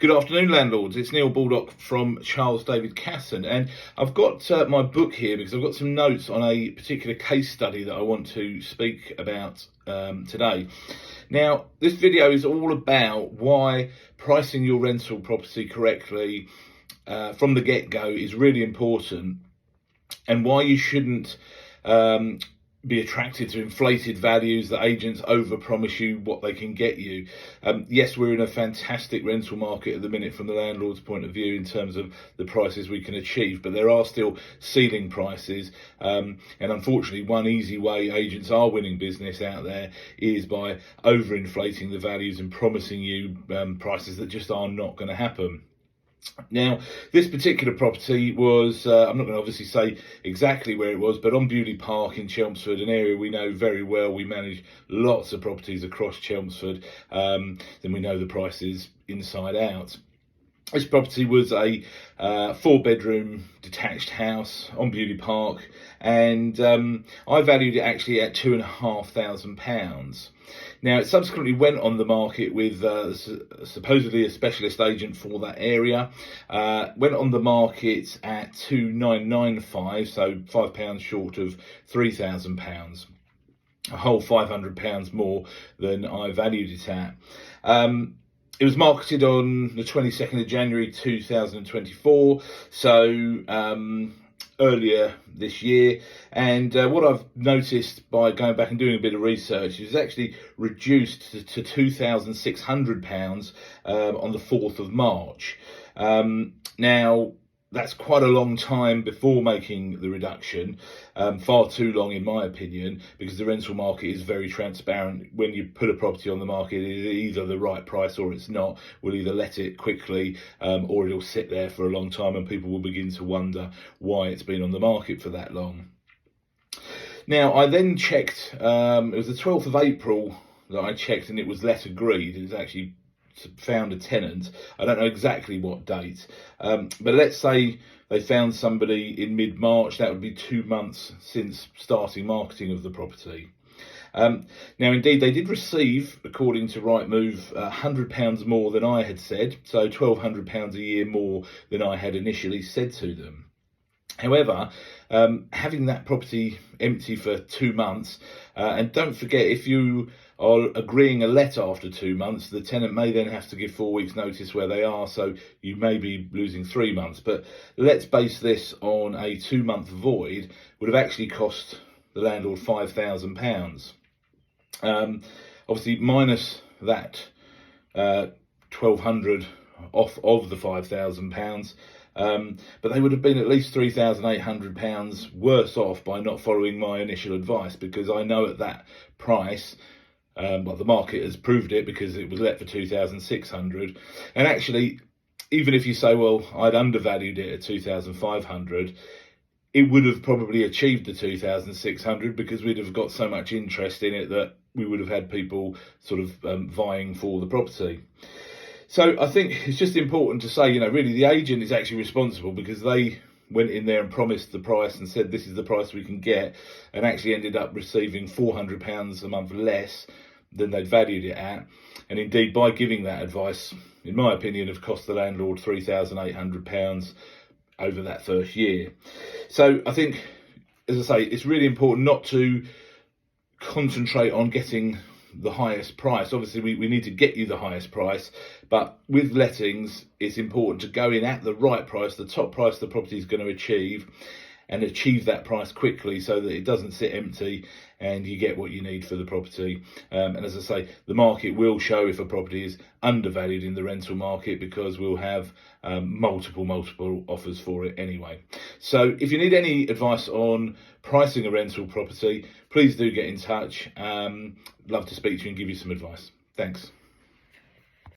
Good afternoon, landlords. It's Neil Baldock from Charles David Casson, and I've got my book here because I've got some notes on a particular case study that I want to speak about today. Now, this video is all about why pricing your rental property correctly from the get-go is really important, and why you shouldn't be attracted to inflated values that agents overpromise you what they can get you. Yes, we're in a fantastic rental market at the minute from the landlord's point of view in terms of the prices we can achieve, but there are still ceiling prices, and unfortunately one easy way agents are winning business out there is by overinflating the values and promising you prices that just are not going to happen. Now, this particular property was, I'm not going to obviously say exactly where it was, but on Beaulieu Park in Chelmsford, an area we know very well. We manage lots of properties across Chelmsford, then we know the prices inside out. This property was a 4-bedroom detached house on Beaulieu Park, and I valued it actually at £2,500. Now, it subsequently went on the market with supposedly a specialist agent for that area. Went on the market at £2,995, so £5 short of £3,000. A whole £500 more than I valued it at. It was marketed on the 22nd of January 2024, so earlier this year, and what I've noticed by going back and doing a bit of research is actually reduced to £2,600 on the 4th of March. Now, that's quite a long time before making the reduction, far too long in my opinion, because the rental market is very transparent. When you put a property on the market, it is either the right price or it's not. We'll either let it quickly or it'll sit there for a long time and people will begin to wonder why it's been on the market for that long. Now, I then checked, it was the 12th of April that I checked, and it was let agreed. It was actually found a tenant. I don't know exactly what date, but let's say they found somebody in mid-March. That would be 2 months since starting marketing of the property. Now, indeed, they did receive, according to Rightmove, £100 more than I had said, so £1,200 a year more than I had initially said to them. However, having that property empty for 2 months, and don't forget, if you are agreeing a let after 2 months, the tenant may then have to give 4 weeks notice where they are, so you may be losing 3 months. But let's base this on a 2-month void would have actually cost the landlord £5,000. Obviously, minus that £1,200 off of the £5,000, but they would have been at least £3,800 worse off by not following my initial advice, because I know at that price, well, the market has proved it because it was let for £2,600. And actually, even if you say, well, I'd undervalued it at £2,500, it would have probably achieved the £2,600 because we'd have got so much interest in it that we would have had people sort of vying for the property. So I think it's just important to say, really the agent is actually responsible, because they went in there and promised the price and said this is the price we can get, and actually ended up receiving £400 a month less than they'd valued it at. And indeed, by giving that advice, in my opinion, have cost the landlord £3,800 over that first year. So I think, as I say, it's really important not to concentrate on getting the highest price. Obviously, we need to get you the highest price, but with lettings, it's important to go in at the right price, the top price the property is going to achieve, and achieve that price quickly so that it doesn't sit empty and you get what you need for the property. And as I say, the market will show if a property is undervalued in the rental market, because we'll have multiple offers for it anyway. So if you need any advice on pricing a rental property, please do get in touch. Love to speak to you and give you some advice. Thanks.